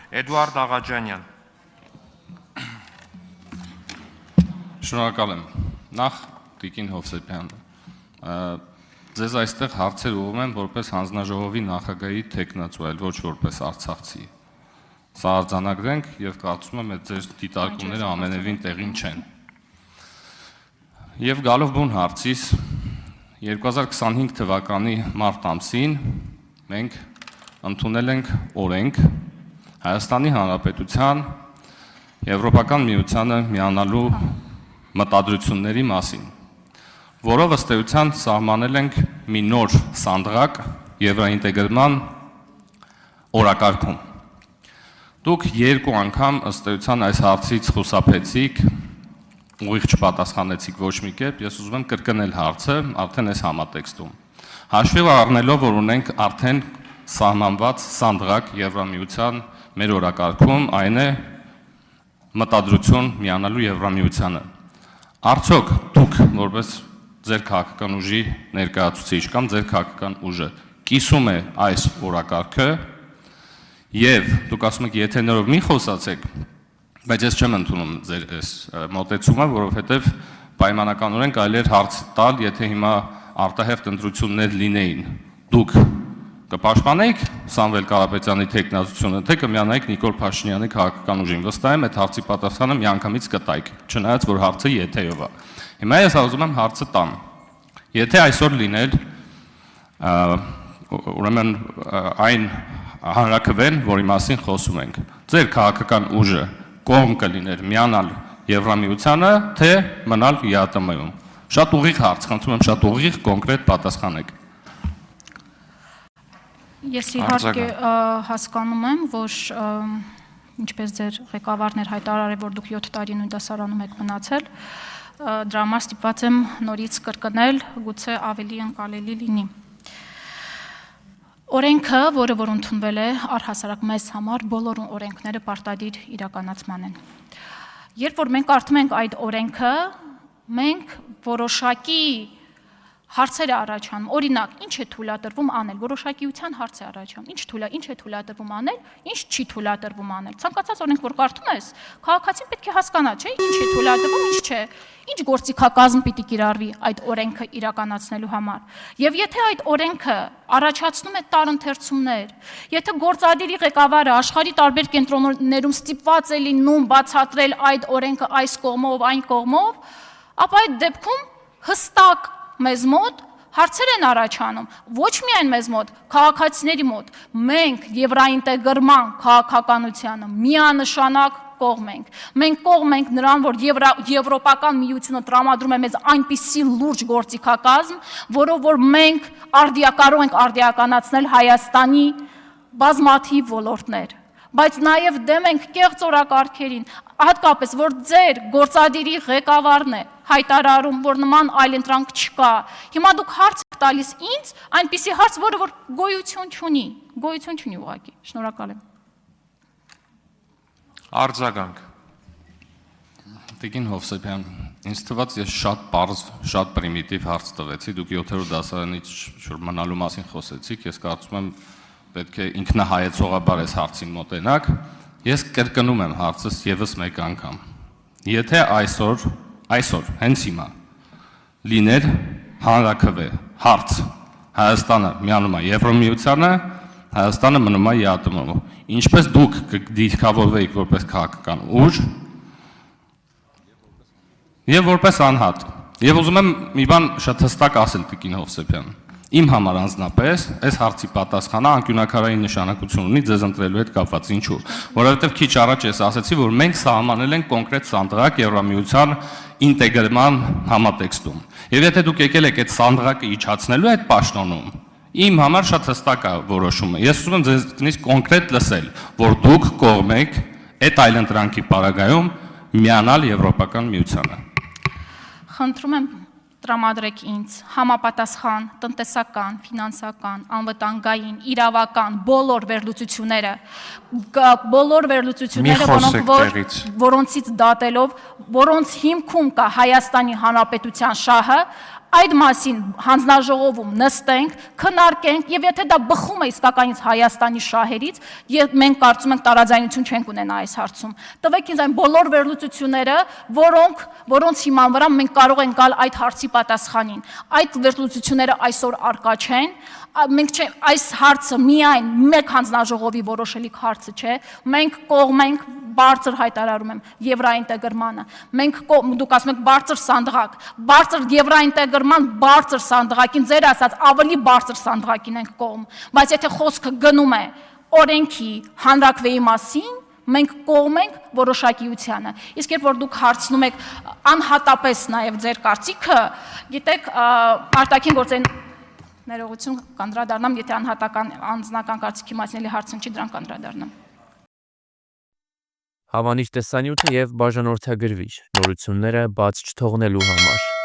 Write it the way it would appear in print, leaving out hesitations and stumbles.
Էդուարդ Աղաջանյան։ Շնորհակալ եմ։ Նախ Տիկին Հովսեփյան, ձեզ այստեղ հարցեր ուղղում եմ որպես հանձնաժողովի նախագահի թեկնածու, այլ ոչ որպես արցախցի։ Սա արձանագրենք եւ կարծում եմ, այդ ձեր դիտարկումները ամենևին տեղին չեն։ Եվ գալով բուն հարցիս, 2025 թվականի մարտ ամսին մենք ընդունել ենք օրենք Հայաստանի Հանրապետության Եվրոպական միությանը միանալու մտադրությունների մասին, որով ըստ էության սահմանել ենք մի նոր սանդղակ եվրոինտեգրման օրակարգում։ Դուք երկու անգամ ըստ էության այս հարցից խուսափեցիք, ուղիղ չպատասխանեցիք ոչ մի կերպ, ես ուզում եմ կրկնել հարցը արդեն այս համատեքստում։ Հաշվի առնելով, որ ունենք արդեն սահմանված սանդղակ Եվրամիության մեր օրակարգում, այն է մտադրություն միանալու Եվրամիությանը։ Արդյոք դուք որպես ձեր քաղաքական ուժի ներկայացուցիչ կամ ձեր քաղաքական ուժը կիսում է այս օրակարգը եւ դուք ասում եք եթեներով մի խոսացեք, բայց ես չեմ ընդունում ձեր այս մոտեցումը, որովհետեւ պայմանականորեն կարելի էր հարց տալ, եթե հիմա արտահերթ ընտրություններ լինեին, դուք կպաշտպանեիք Սամվել Կարապետյանի թեկնածությունը, թե կմիանայիք Նիկոլ Փաշինյանի քաղաքական ուժին։ Վստահ եմ, այդ հարցի պատասխանը միանգամից կտայիք, չնայած որ հարցը եթեով է։ Հիմա ես ուզում եմ հարցը տամ։ Եթե այսօր լիներ ուրեմն այն հանրաքվեն, որի մասին խոսում ենք, ձեր քաղաքական ուժը կողմ կլիներ միանալ Եվրամիությանը, թե մնալ ԵԱՏՄ-ում։ Շատ ուղիղ հարց, խնդրում եմ շատ ուղիղ կոնկրետ պատասխանեք։ Ես իհարկե հասկանում եմ, որ ինչպես ձեր ղեկավարն էր հայտարարել, որ դուք 7 տարի նույն դասարանում եք մնացել, դրա համար ստիպված եմ նորից կրկնել, գուցե ավելի ընկալելի լինի։ Օրենքը, որը որ ընդունվել է առհասարակ մեզ համար, բոլոր օրենքները պարտադիր իրականացման են։ Երբ որ մենք կարդում ենք այդ օրենքը, մենք որոշակի հարցեր է առաջանում, օրինակ, ինչ է թույլատրվում անել, որոշակիության հարց է առաջանում, ինչ է թույլատրվում անել, ինչ չի թույլատրվում անել։ Ցանկացած օրենք որ կարդում ես, քաղաքացին պետք է հասկանա, չէ՞, ինչ է թույլատրվում, ինչ չէ, ինչ գործիքակազմ պիտի կիրառվի այդ օրենքը իրականացնելու համար։ Եվ եթե այդ օրենքը առաջացնում է տարընթերցումներ, եթե գործադիրի ղեկավարը աշխարհի տարբեր կենտրոններում ստիպված է լինում բացատրել այդ օրենքը այս կողմով, այն կողմով, ապա այդ դեպքում հստակ մեզ մոտ հարցեր են առաջանում, ոչ միայն մեզ մոտ, քաղաքացիների մոտ, մենք եվրոինտեգրման քաղաքականությանը միանշանակ կողմ ենք։ Մենք կողմ ենք նրան, որ Եվրոպական միությունը տրամադրում է մեզ այնպիսի լուրջ գործիքակազմ, որով որ մենք կարող ենք արդիականացնել Հայաստանի բազմաթիվ ոլորտներ, բայց նաև դեմ ենք կեղծ օրակարգերին, հատկապես որ ձեր գործադիրի ղեկավարն է հայտարարում, որ նման այլընտրանք չկա։ Հիմա դուք հարց եք տալիս ինձ, այնպիսի հարց, որը որ գոյություն չունի ուղղակի։ Շնորհակալ եմ։ Արձագանք։ Տիկին Հովսեփյան, ինձ թվաց ես շատ պարզ, շատ պրիմիտիվ հարց տվեցի, դուք 7-րդ դասարանից մնալու մասին խոսեցիք, ես կարծում եմ պետք է ինքնահայեցողաբար այս հարցին մոտենաք։ Ես կրկնում եմ հարցս եւս մեկ անգամ։ Եթե այսօր, հենց հիմա լիներ հանրաքվե հարց, Հայաստանը միանում է Եվրոմիությանը, Հայաստանը մնում է ԵԱՏՄ-ում, ինչպես դուք կդիրքավորվեիք որպես քաղաքական ուժ եւ որպես անհատ։ Եվ ուզում եմ մի բան շատ հստակ ասել Տիկին Հովսեփյան։ Իմ համար անձնապես այս հարցի պատասխանը անկյունաքարային նշանակություն ունի ձեզ ընտրելու հետ կապված, ինչու՞։ Որովհետև քիչ առաջ ես ասացի, որ մենք սահմանել ենք կոնկրետ սանդղակ Եվրամիության ինտեգրման համատեքստում։ Եվ եթե դուք եկել եք այդ սանդղակը իջացնելու այդ պաշտոնում, իմ համար շատ հստակ է որոշումը։ Ես ուզում եմ ձեզնից կոնկրետ լսել, որ դուք կողմ եք այդ այլընտրանքի պարագայում միանալ Եվրոպական միությանը։ Խնդրում եմ տրամադրեք ինձ համապատասխան տնտեսական, ֆինանսական, անվտանգային, իրավական բոլոր վերլուծությունները, որոնցից դատելով, որոնց հիմքում կա Հայաստանի Հանրապետության շահը, այդ մասին հանձնաժողովում նստենք, քննարկենք եւ եթե դա բխում է իսկականից Հայաստանի շահերից, եւ մենք կարծում ենք տարաձայնություն չենք ունենա այս հարցում։ Տվեք ինձ այն բոլոր վերլուծությունները, որոնց հիման վրա մենք կարող ենք գալ այդ հարցի պատասխանին։ Այդ վերլուծությունները այսօր արկա չեն, մենք այս հարցը միայն մեկ հանձնաժողովի որոշելիք հարցը չէ, մենք կողմ ենք բարձր հայտարարում եմ եվրոինտեգրմանը։ Մենք դուք ասում եք բարձր սանդղակ, բարձր եվրոինտեգրման բարձր սանդղակին, ձեր ասած ավելի բարձր սանդղակին ենք կողմ, բայց եթե խոսքը գնում է օրենքի հանրակրվեի մասին, մենք կողմ ենք որոշակիությանը։ Իսկ երբ որ դուք հարցնում եք անհատապես նաև ձեր կարծիքը, գիտեք, արտաքին գործերի ներողություն կանդրադառնամ, եթե անհատական անձնական կարծիքի մասին էլի հարցն չի, դրան կանդրադառնամ։ Հավանիր տեսանյութը եւ բաժանորդագրվիր նորությունները բաց չթողնելու համար։